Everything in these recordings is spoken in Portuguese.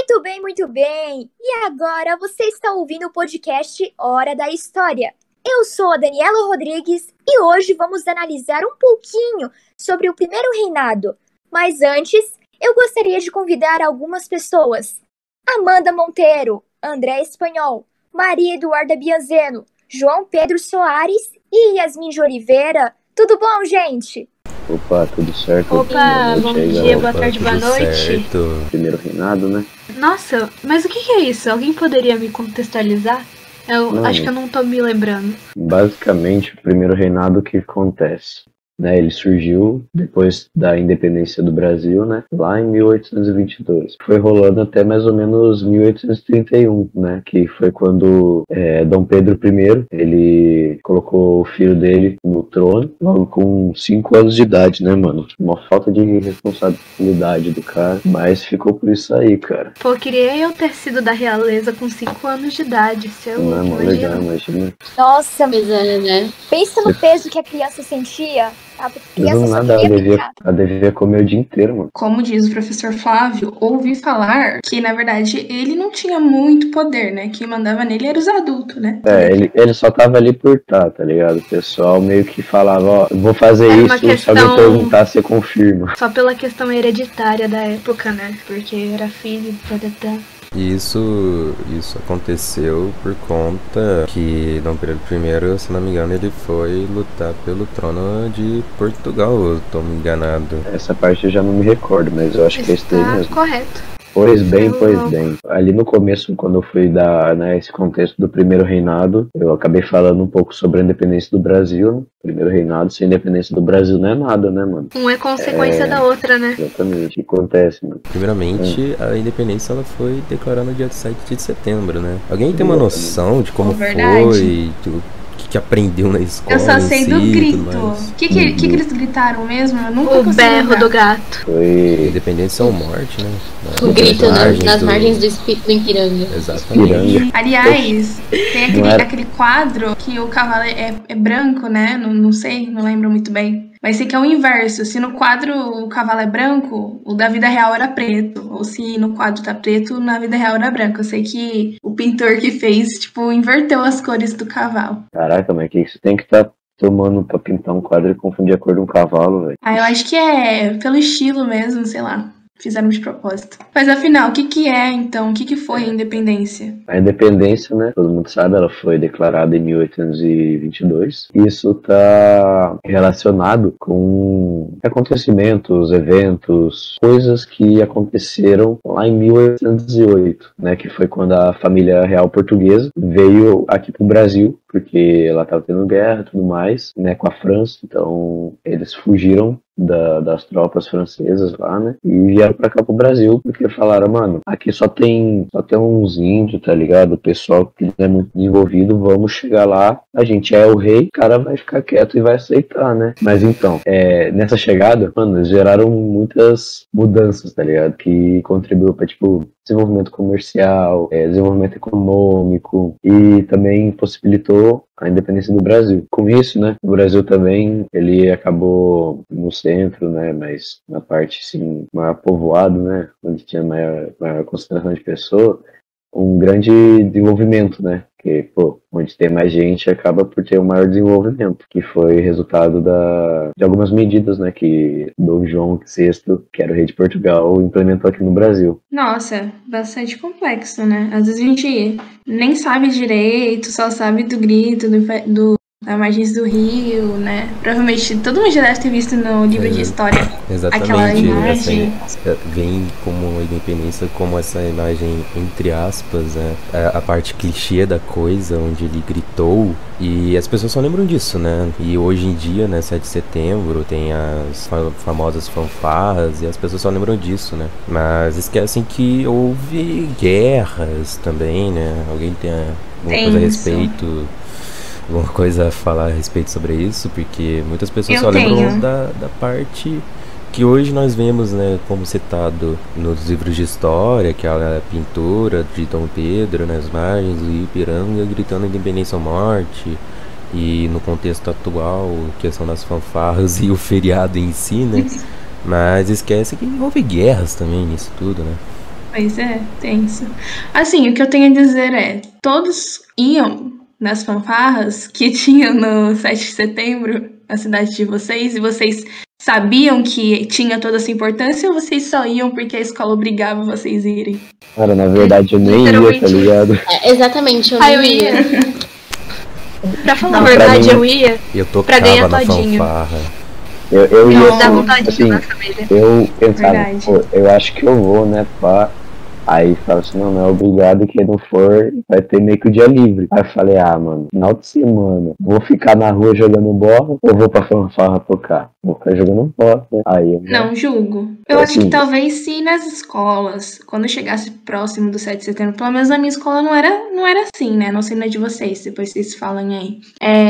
Muito bem, muito bem. E agora você está ouvindo o podcast Hora da História. Eu sou a Daniela Rodrigues e hoje vamos analisar um pouquinho sobre o primeiro reinado. Mas antes, eu gostaria de convidar algumas pessoas. Amanda Monteiro, André Espanhol, Maria Eduarda Bianzeno, João Pedro Soares e Yasmin de Oliveira. Tudo bom, gente? Opa, tudo certo? Opa, bom dia, boa tarde, boa noite. Certo. Primeiro reinado, né? Nossa, mas o que é isso? Alguém poderia me contextualizar? Acho que eu não tô me lembrando. Basicamente, o primeiro reinado, o que acontece? Né, ele surgiu depois da independência do Brasil, né, lá em 1822. Foi rolando até mais ou menos 1831, né, que foi quando Dom Pedro I, ele colocou o filho dele no trono, logo com 5 anos de idade, né, mano? Uma falta de responsabilidade do cara, mas ficou por isso aí, cara. Pô, queria eu ter sido da realeza com 5 anos de idade, seu louco, legal, imagina. Nossa, né? Pensa no peso que a criança sentia. A criança só nada, queria ela devia comer o dia inteiro, mano. Como diz o professor Flávio, ouvi falar que, na verdade, ele não tinha muito poder, né? Quem mandava nele era os adultos, né? Ele só tava ali por tá ligado? O pessoal meio que falava, ó, vou fazer isso, se alguém perguntar, você confirma. Só pela questão hereditária da época, né? Porque era filho, tadadá. Isso aconteceu por conta que Dom Pedro I, se não me engano, ele foi lutar pelo trono de Portugal, eu tô me enganado. Essa parte eu já não me recordo, mas eu acho que é isso aí mesmo. Correto. Pois bem. Ali no começo, quando eu fui dar, né, esse contexto do primeiro reinado, eu acabei falando um pouco sobre a independência do Brasil, né? Primeiro reinado, sem independência do Brasil não é nada, né, mano? Um é consequência da outra, né? Exatamente, o que acontece, mano? Primeiramente, a independência ela foi declarada no dia 7 de setembro, né? Alguém tem uma noção de como foi, que aprendeu na escola? Eu só sei do grito. O que eles gritaram mesmo? Eu nunca O berro lembrar. do gato. Foi independência ou morte, né? O grito nas margens do Ipiranga. Exatamente. Aliás, tem aquele quadro que o cavalo é branco, né? Não sei, não lembro muito bem. Mas sei que é o inverso. Se no quadro o cavalo é branco, o da vida real era preto. Ou se no quadro tá preto, na vida real era branco. Eu sei que o pintor que fez, inverteu as cores do cavalo. Caraca, mas que isso tem que estar tomando pra pintar um quadro e confundir a cor de um cavalo, velho? Eu acho que é pelo estilo mesmo, sei lá. Fizeram de propósito. Mas afinal, o que é então? O que foi a independência? A independência, né, todo mundo sabe, ela foi declarada em 1822. Isso está relacionado com acontecimentos, eventos, coisas que aconteceram lá em 1808, né, que foi quando a família real portuguesa veio aqui pro Brasil, porque ela estava tendo guerra e tudo mais, né, com a França. Então eles fugiram das tropas francesas lá, né, e vieram pra cá pro Brasil, porque falaram, mano, aqui só tem uns índios, tá ligado? O pessoal que não é muito desenvolvido, vamos chegar lá, a gente é o rei, o cara vai ficar quieto e vai aceitar, né? Mas então, nessa chegada, mano, eles geraram muitas mudanças, tá ligado? Que contribuiu pra, desenvolvimento comercial, desenvolvimento econômico, e também possibilitou a independência do Brasil. Com isso, né, o Brasil também, ele acabou no centro, né, mas na parte, assim, maior povoado, né, onde tinha maior concentração de pessoas, um grande desenvolvimento, né, porque, onde tem mais gente acaba por ter um maior desenvolvimento, que foi resultado de algumas medidas, né, que Dom João VI, que era o rei de Portugal, implementou aqui no Brasil. Nossa, bastante complexo, né? Às vezes a gente nem sabe direito, só sabe do grito, das margens do rio, né? Provavelmente todo mundo já deve ter visto no livro de história. Exatamente, aquela imagem. Vem como a independência como essa imagem, entre aspas, né? A parte clichê da coisa, onde ele gritou, e as pessoas só lembram disso, né? E hoje em dia, né, 7 de setembro, tem as famosas fanfarras, e as pessoas só lembram disso, né? Mas esquecem que houve guerras também, né? Alguém tem alguma coisa a respeito... alguma coisa a falar a respeito sobre isso, porque muitas pessoas só lembram da parte que hoje nós vemos, né, como citado nos livros de história, que é a pintura de Dom Pedro nas margens do Ipiranga gritando independência ou morte, e no contexto atual, questão das fanfarras e o feriado em si, né? Mas esquece que houve guerras também nisso tudo, né? Pois é, tenso. Assim, o que eu tenho a dizer é, todos iam nas fanfarras que tinham no 7 de setembro, na cidade de vocês, e vocês sabiam que tinha toda essa importância ou vocês só iam porque a escola obrigava vocês a irem? Cara, na verdade eu nem ia, tá ligado? Exatamente, eu eu nem ia. Pra falar a Não, pra verdade, mim- eu ia Eu pra ganhar tocava na todinho. fanfarra. Eu ia, Dá vontade assim, de ir na família. eu pensava, Verdade. pô, eu acho que eu vou, né, pá. Aí fala assim, não é obrigado, quem não for vai ter meio que o dia livre. Aí eu falei, mano, final de semana, vou ficar na rua jogando bola ou vou pra fanfarra tocar? Vou ficar jogando bola, né? Aí eu Não julgo. Eu acho assim, que talvez se nas escolas, quando chegasse próximo do 7 de setembro, pelo menos na minha escola não era assim, né? Não sei na de vocês, depois vocês falam aí.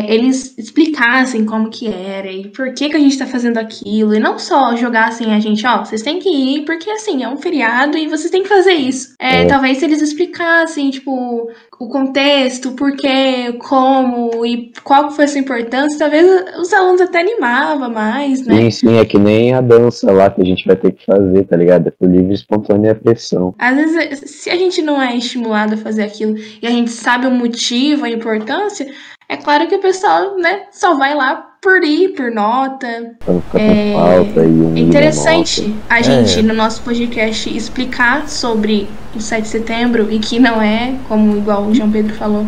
Eles explicassem como que era e por que a gente tá fazendo aquilo. E não só jogassem a gente, vocês têm que ir, porque assim, é um feriado e vocês têm que fazer isso. Talvez se eles explicassem, tipo, o contexto, o porquê, como e qual foi a sua importância, talvez os alunos até animavam mais, né? sim, é que nem a dança lá que a gente vai ter que fazer, tá ligado? É por livre e espontânea pressão. Às vezes, se a gente não é estimulado a fazer aquilo e a gente sabe o motivo, a importância, é claro que o pessoal, né, só vai lá por ir, por nota. Pra não ficar com falta e É interessante nota. a gente, no nosso podcast, explicar sobre o 7 de setembro e que não é, como igual o João Pedro falou,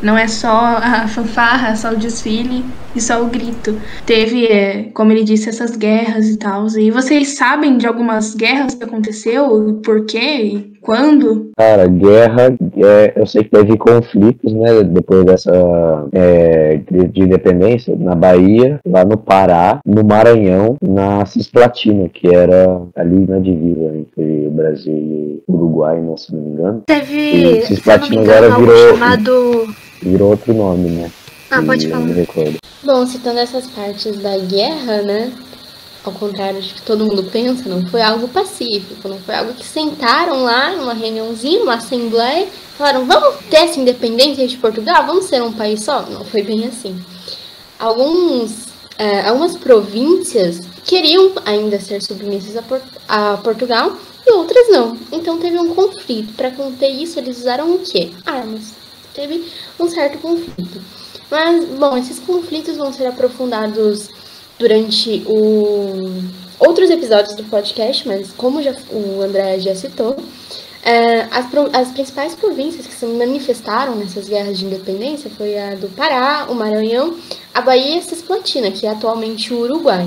não é só a fanfarra, só o desfile e só o grito. Teve, como ele disse, essas guerras e tal. E vocês sabem de algumas guerras que aconteceu? Por quê? E quando? Cara, guerra, eu sei que teve conflitos, né, depois dessa de independência, na Bahia, lá no Pará, no Maranhão, na Cisplatina, que era ali na divisa entre o Brasil e o Uruguai, né, se não me engano. Teve, E se eu não me Cisplatina engano, agora algo virou chamado... outro nome, né? Pode Eu falar. não me recordo. Bom, citando essas partes da guerra, né? Ao contrário de que todo mundo pensa, não foi algo pacífico, não foi algo que sentaram lá numa reuniãozinha, numa assembleia, falaram, vamos ter essa independência de Portugal, vamos ser um país só? Não foi bem assim. Algumas províncias queriam ainda ser submissas a Portugal e outras não. Então teve um conflito. Para conter isso, eles usaram o quê? Armas. Teve um certo conflito. Mas, bom, esses conflitos vão ser aprofundados durante outros episódios do podcast, mas como o André já citou, as principais províncias que se manifestaram nessas guerras de independência foi a do Pará, o Maranhão, a Bahia e a Cisplatina, que é atualmente o Uruguai.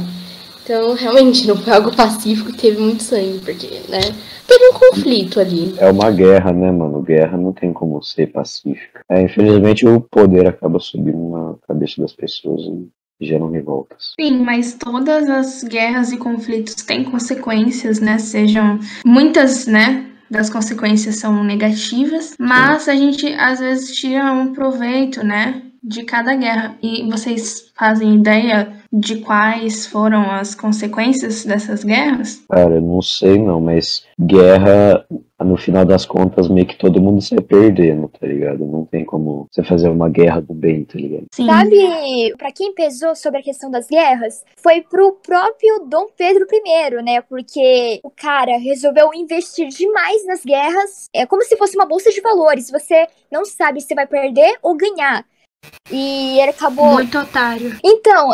Então, realmente, não foi algo pacífico e teve muito sangue, porque, né, teve um conflito ali. É uma guerra, né, mano? Guerra não tem como ser pacífica. Infelizmente, o poder acaba subindo na cabeça das pessoas e geram revoltas. Sim, mas todas as guerras e conflitos têm consequências, né? Sejam muitas, né? Das consequências são negativas, mas a gente às vezes tira um proveito, né? De cada guerra. E vocês fazem ideia de quais foram as consequências dessas guerras? Cara, eu não sei não, mas guerra, no final das contas, meio que todo mundo sai perdendo, tá ligado? Não tem como você fazer uma guerra do bem, tá ligado? Sim. Sabe, pra quem pesou sobre a questão das guerras, foi pro próprio Dom Pedro I, né? Porque o cara resolveu investir demais nas guerras. É como se fosse uma bolsa de valores. Você não sabe se vai perder ou ganhar. E ele acabou... Muito otário. Então,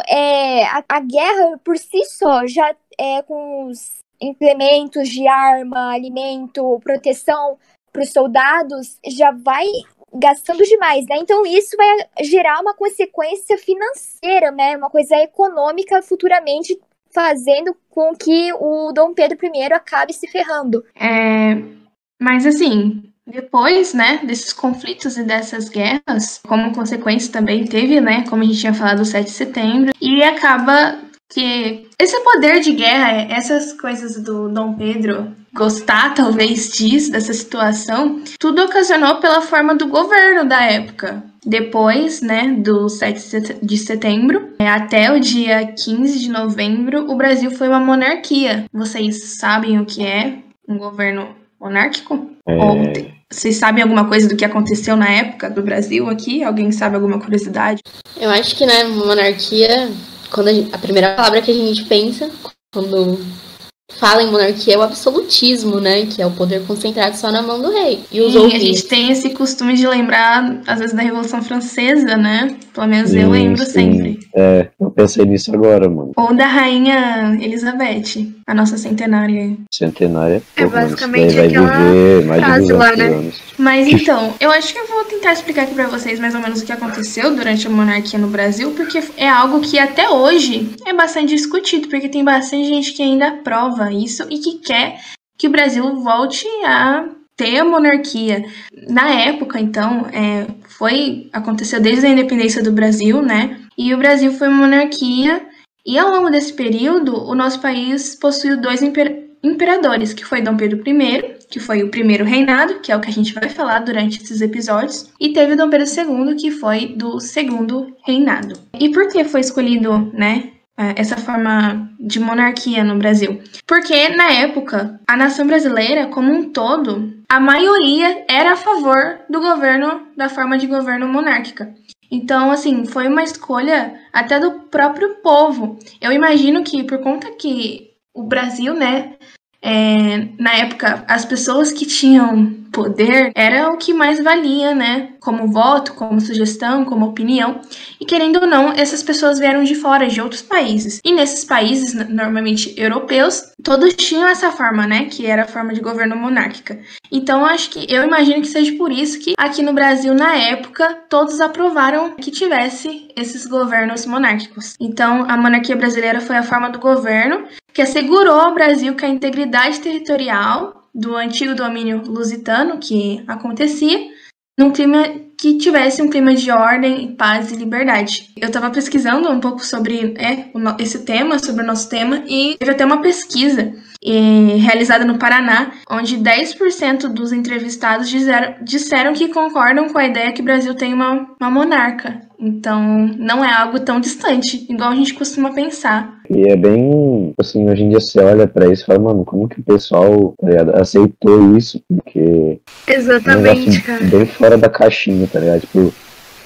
a guerra por si só, já com os implementos de arma, alimento, proteção para os soldados, já vai gastando demais, né? Então isso vai gerar uma consequência financeira, né? Uma coisa econômica futuramente, fazendo com que o Dom Pedro I acabe se ferrando. Mas assim... Depois, né, desses conflitos e dessas guerras, como consequência também teve, né, como a gente tinha falado, o 7 de setembro, e acaba que esse poder de guerra, essas coisas do Dom Pedro gostar, talvez, disso, dessa situação, tudo ocasionou pela forma do governo da época. Depois, né, do 7 de setembro, até o dia 15 de novembro, o Brasil foi uma monarquia. Vocês sabem o que é um governo monárquico? Vocês sabem alguma coisa do que aconteceu na época do Brasil aqui? Alguém sabe alguma curiosidade? Eu acho que, né, monarquia, quando a primeira palavra que a gente pensa, quando fala em monarquia é o absolutismo, né? Que é o poder concentrado só na mão do rei. E os a gente tem esse costume de lembrar, às vezes, da Revolução Francesa, né? Pelo menos eu lembro sempre. Eu pensei nisso agora, mano. Ou da Rainha Elizabeth, a nossa centenária. Centenária? Basicamente vai aquela viver mais de 200 lá, né? anos. Mas então, eu acho que eu vou tentar explicar aqui pra vocês mais ou menos o que aconteceu durante a monarquia no Brasil, porque é algo que até hoje é bastante discutido, porque tem bastante gente que ainda aprova isso e que quer que o Brasil volte a ter a monarquia. Na época, então, aconteceu desde a independência do Brasil, né? E o Brasil foi uma monarquia, e ao longo desse período, o nosso país possuiu 2 imperadores, que foi Dom Pedro I, que foi o primeiro reinado, que é o que a gente vai falar durante esses episódios, e teve Dom Pedro II, que foi do segundo reinado. E por que foi escolhido, né, essa forma de monarquia no Brasil? Porque, na época, a nação brasileira, como um todo, a maioria era a favor do governo, da forma de governo monárquica. Então, assim, foi uma escolha até do próprio povo. Eu imagino que, por conta que o Brasil, né, na época, as pessoas que tinham poder era o que mais valia, né? Como voto, como sugestão, como opinião. E querendo ou não, essas pessoas vieram de fora, de outros países. E nesses países, normalmente europeus, todos tinham essa forma, né? Que era a forma de governo monárquica. Então, eu imagino que seja por isso que aqui no Brasil, na época, todos aprovaram que tivesse esses governos monárquicos. Então, a monarquia brasileira foi a forma do governo que assegurou ao Brasil que a integridade territorial do antigo domínio lusitano que acontecia, num clima que tivesse um clima de ordem, paz e liberdade. Eu estava pesquisando um pouco sobre esse tema, sobre o nosso tema, e teve até uma pesquisa realizada no Paraná, onde 10% dos entrevistados disseram que concordam com a ideia que o Brasil tem uma monarca. Então, não é algo tão distante, igual a gente costuma pensar. E é bem, assim, hoje em dia você olha pra isso e fala, mano, como que o pessoal aceitou isso? Porque exatamente, cara. Bem fora da caixinha, tá ligado? Tipo,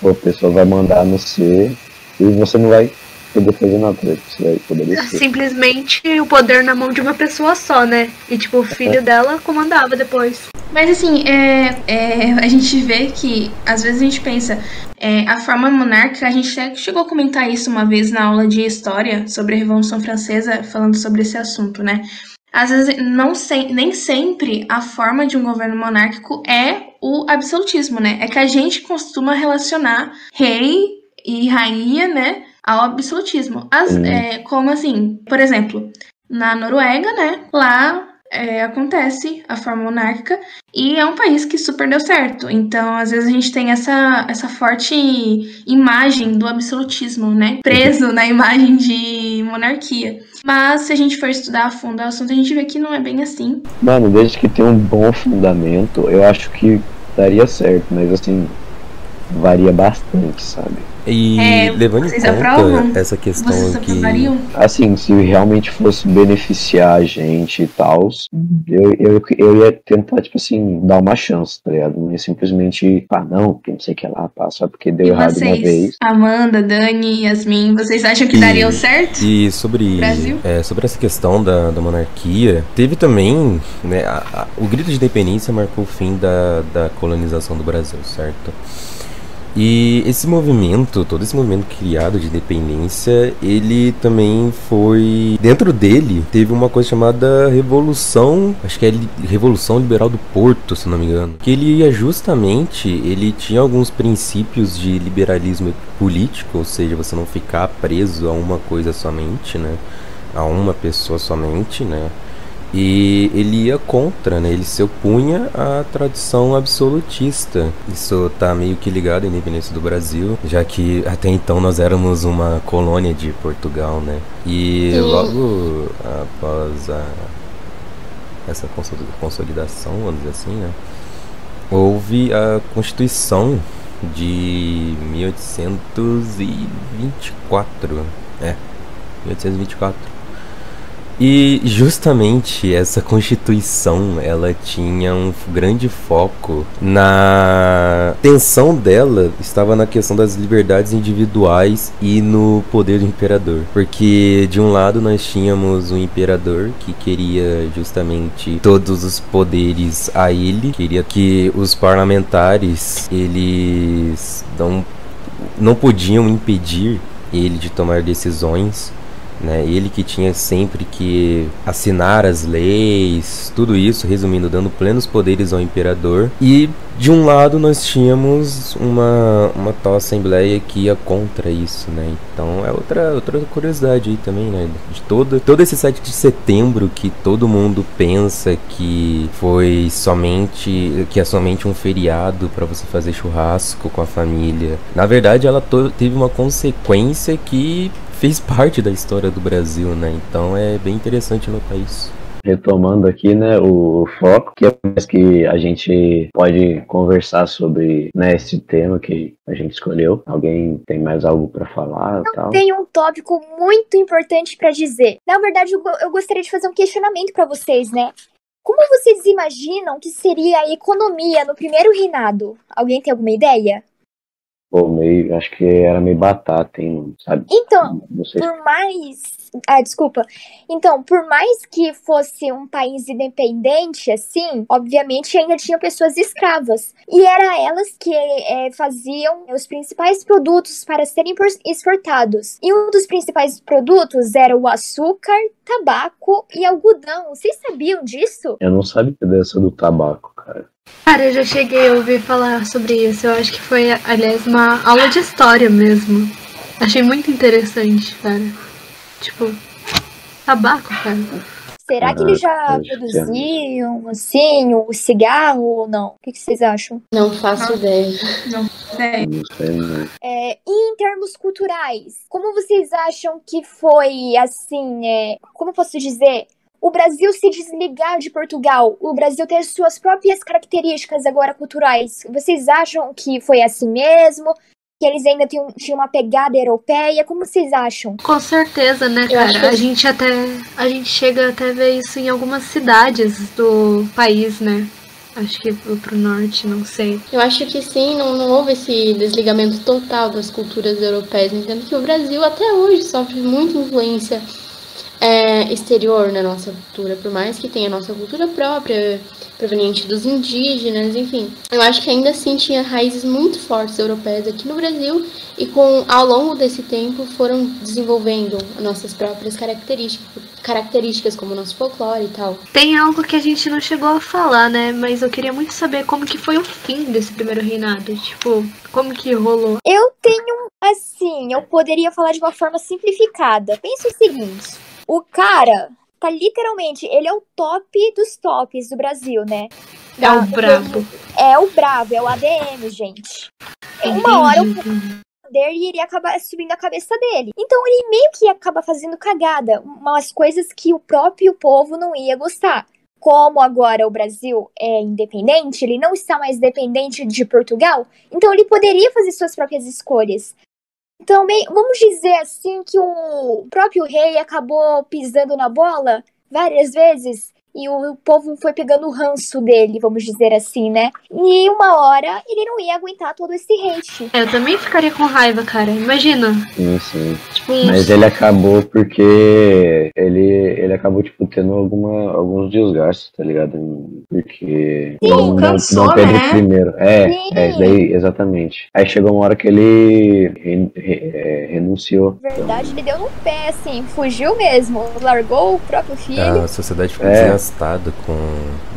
o pessoal vai mandar no ser e você não vai poder fazer nada, você vai poder descer. Simplesmente o poder na mão de uma pessoa só, né? E tipo, o filho dela comandava depois. Mas assim, a gente vê que, às vezes a gente pensa, a forma monárquica, a gente até chegou a comentar isso uma vez na aula de História, sobre a Revolução Francesa, falando sobre esse assunto, né? Às vezes, nem sempre a forma de um governo monárquico é o absolutismo, né? É que a gente costuma relacionar rei e rainha, né, ao absolutismo. Como assim, por exemplo, na Noruega, né, lá acontece a forma monárquica e é um país que super deu certo. Então, às vezes a gente tem essa forte imagem do absolutismo, né, preso na imagem de monarquia. Mas se a gente for estudar a fundo o assunto, a gente vê que não é bem assim. Mano, desde que tem um bom fundamento, eu acho que daria certo, mas assim, varia bastante, sabe? E levando em conta essa questão que... Assim, se realmente fosse beneficiar a gente e tal, eu ia tentar, tipo assim, dar uma chance, tá ligado? Não ia simplesmente, não, porque não sei o que lá, só porque deu errado uma vez. Amanda, Dani, Yasmin, vocês acham que dariam certo? E sobre essa questão da monarquia, teve também, né, o grito de independência marcou o fim da colonização do Brasil, certo? E todo esse movimento criado de independência, ele também foi... Dentro dele, teve uma coisa chamada Revolução... Acho que é Revolução Liberal do Porto, se não me engano. Que ele tinha alguns princípios de liberalismo político, ou seja, você não ficar preso a uma coisa somente, né? A uma pessoa somente, né? E ele ia contra, né? Ele se opunha à tradição absolutista. Isso tá meio que ligado à independência do Brasil, já que até então nós éramos uma colônia de Portugal, né? E logo após essa consolidação, vamos dizer assim, né? Houve a Constituição de 1824. 1824. E justamente essa Constituição, ela tinha um grande foco na tensão dela, estava na questão das liberdades individuais e no poder do imperador. Porque de um lado nós tínhamos um imperador que queria justamente todos os poderes a ele, queria que os parlamentares, eles não podiam impedir ele de tomar decisões, né? Ele que tinha sempre que assinar as leis, tudo isso, resumindo, dando plenos poderes ao imperador. E de um lado nós tínhamos uma tal assembleia que ia contra isso, né? Então é outra curiosidade aí também, né? De todo esse 7 de setembro que todo mundo pensa que é somente um feriado para você fazer churrasco com a família. Na verdade, ela teve uma consequência que fez parte da história do Brasil, né? Então é bem interessante notar isso. Retomando aqui, né, o foco, que é mais que a gente pode conversar sobre, né, esse tema que a gente escolheu. Alguém tem mais algo para falar? Tal? Tem um tópico muito importante para dizer. Na verdade, eu gostaria de fazer um questionamento para vocês, né? Como vocês imaginam que seria a economia no primeiro reinado? Alguém tem alguma ideia? Pô, acho que era meio batata, hein, sabe? Então, por mais que fosse um país independente, assim, obviamente ainda tinha pessoas escravas. E era elas que faziam os principais produtos para serem exportados. E um dos principais produtos era o açúcar, tabaco e algodão. Vocês sabiam disso? Eu não sabia dessa do tabaco, cara. Cara, eu já cheguei a ouvir falar sobre isso. Eu acho que foi, aliás, uma aula de história mesmo. Achei muito interessante, cara. Tipo, tabaco, cara. Será que eles já produziam, assim, o cigarro ou não? O que vocês acham? Não faço ideia. Não sei. Não sei, não. E em termos culturais, como vocês acham que foi, assim, como eu posso dizer, o Brasil se desligar de Portugal, o Brasil ter suas próprias características agora culturais? Vocês acham que foi assim mesmo? Que eles ainda tinham uma pegada europeia? Como vocês acham? Com certeza, né, cara? A gente chega até a ver isso em algumas cidades do país, né? Acho que pro norte, não sei. Eu acho que sim, não houve esse desligamento total das culturas europeias. Entendo que o Brasil até hoje sofre muita influência exterior na nossa cultura, por mais que tenha a nossa cultura própria, proveniente dos indígenas, enfim. Eu acho que ainda assim tinha raízes muito fortes europeias aqui no Brasil e ao longo desse tempo foram desenvolvendo nossas próprias características como o nosso folclore e tal. Tem algo que a gente não chegou a falar, né? Mas eu queria muito saber como que foi o fim desse primeiro reinado. Tipo, como que rolou? Eu poderia falar de uma forma simplificada. Pensa o seguinte, o cara tá literalmente, ele é o top dos tops do Brasil, né? É o brabo. É o brabo, é o ADM, gente. Uma hora o poder iria acabar subindo a cabeça dele. Então ele meio que ia acabar fazendo cagada, umas coisas que o próprio povo não ia gostar. Como agora o Brasil é independente, ele não está mais dependente de Portugal, então ele poderia fazer suas próprias escolhas. Então, vamos dizer assim que o próprio rei acabou pisando na bola várias vezes e o povo foi pegando o ranço dele, vamos dizer assim, né? E uma hora ele não ia aguentar todo esse hate. Eu também ficaria com raiva, cara. Imagina. Sim. Tipo, Mas ele acabou porque ele acabou, tipo, tendo alguns desgastes, tá ligado? Porque cansou, não teve né? o primeiro. Isso daí, exatamente. Aí chegou uma hora que ele renunciou. Verdade, ele deu no pé, assim, fugiu mesmo, largou o próprio filho. A sociedade ficou desgastada,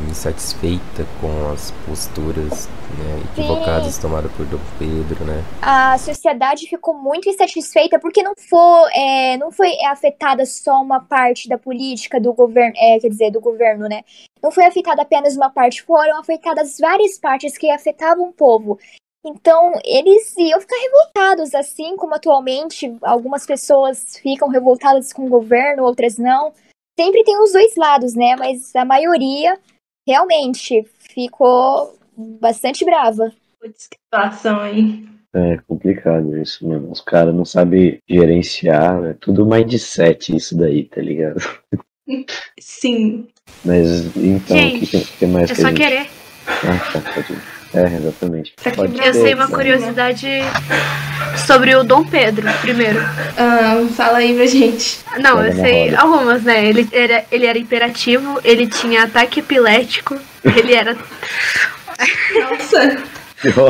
insatisfeita com as posturas, né, equivocadas tomadas por Dom Pedro, né? A sociedade ficou muito insatisfeita porque não foi afetada só uma parte da política do governo, do governo, né? Não foi afetada apenas uma parte, foram afetadas várias partes que afetavam o povo. Então, eles iam ficar revoltados, assim como atualmente algumas pessoas ficam revoltadas com o governo, outras não. Sempre tem os dois lados, né? Mas a maioria realmente ficou bastante brava. Putz, que situação aí. É complicado isso, mano. Os caras não sabem gerenciar, é tudo mindset isso daí, tá ligado? Sim. Mas então, o que mais É que só a gente... querer. Ah, tá, pode ir. Exatamente. Pode Eu ser, sei uma cara. curiosidade sobre o Dom Pedro, primeiro. Fala aí pra gente. Não, Joga eu na sei roda. algumas, né? Ele era hiperativo, ele tinha ataque epilético, ele era. Nossa.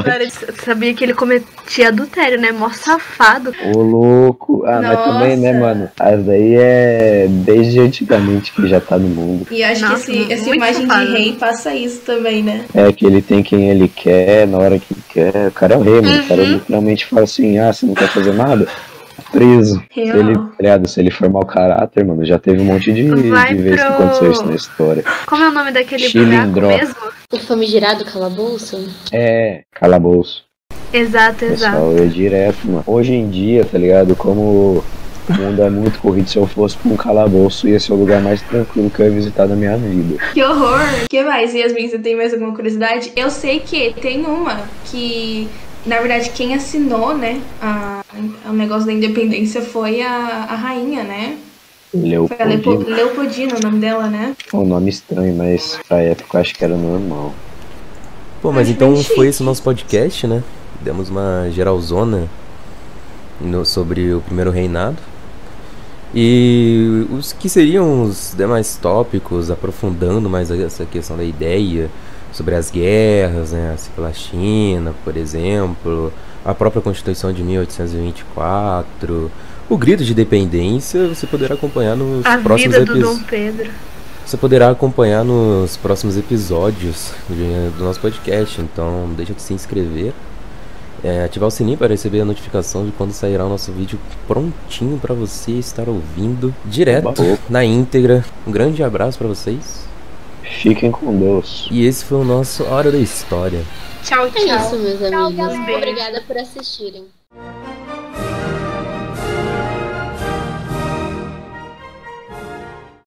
Cara, eu sabia que ele cometia adultério, né? Mó safado. Ô, louco. Ah, mas também, né, Nossa. mano? As daí é desde antigamente que já tá no mundo. E acho Nossa, que essa muito imagem safado. de rei passa isso também, né? É que ele tem quem ele quer, na hora que quer. O cara é o rei, mano. O cara literalmente fala assim, você não quer fazer nada? Preso. Real. Se ele for mau caráter, mano, já teve um monte de Vai vezes que pro- aconteceu isso na história. Como é o nome daquele Chilindró. buraco mesmo? O famigerado calabouço? É, calabouço. Exato, Pessoal, exato. é direto, mano. Hoje em dia, tá ligado? Como o mundo é muito corrido, se eu fosse pra um calabouço, ia ser o lugar mais tranquilo que eu ia visitar da minha vida. Que horror! O que mais, Yasmin? Você tem mais alguma curiosidade? Eu sei que tem uma que, na verdade, quem assinou, né, o negócio da independência foi a rainha, né? Foi a Leopoldina, o nome dela, né? É um nome estranho, mas pra época eu acho que era normal. Pô, mas Acho então bem foi chique. esse o nosso podcast, né? Demos uma geralzona sobre o primeiro reinado. E os que seriam os demais tópicos, aprofundando mais essa questão da ideia sobre as guerras, né? Pela China, por exemplo, a própria Constituição de 1824, o grito de independência, você poderá acompanhar nos A próximos vida do Dom episódios. Pedro. Você poderá acompanhar nos próximos episódios do nosso podcast. Então, não deixa de se inscrever, ativar o sininho para receber a notificação de quando sairá o nosso vídeo prontinho para você estar ouvindo direto, na íntegra. Um grande abraço para vocês. Fiquem com Deus. E esse foi o nosso Hora da História. Tchau, É tchau. isso, meus Tchau, amigos. galera. Obrigada por assistirem.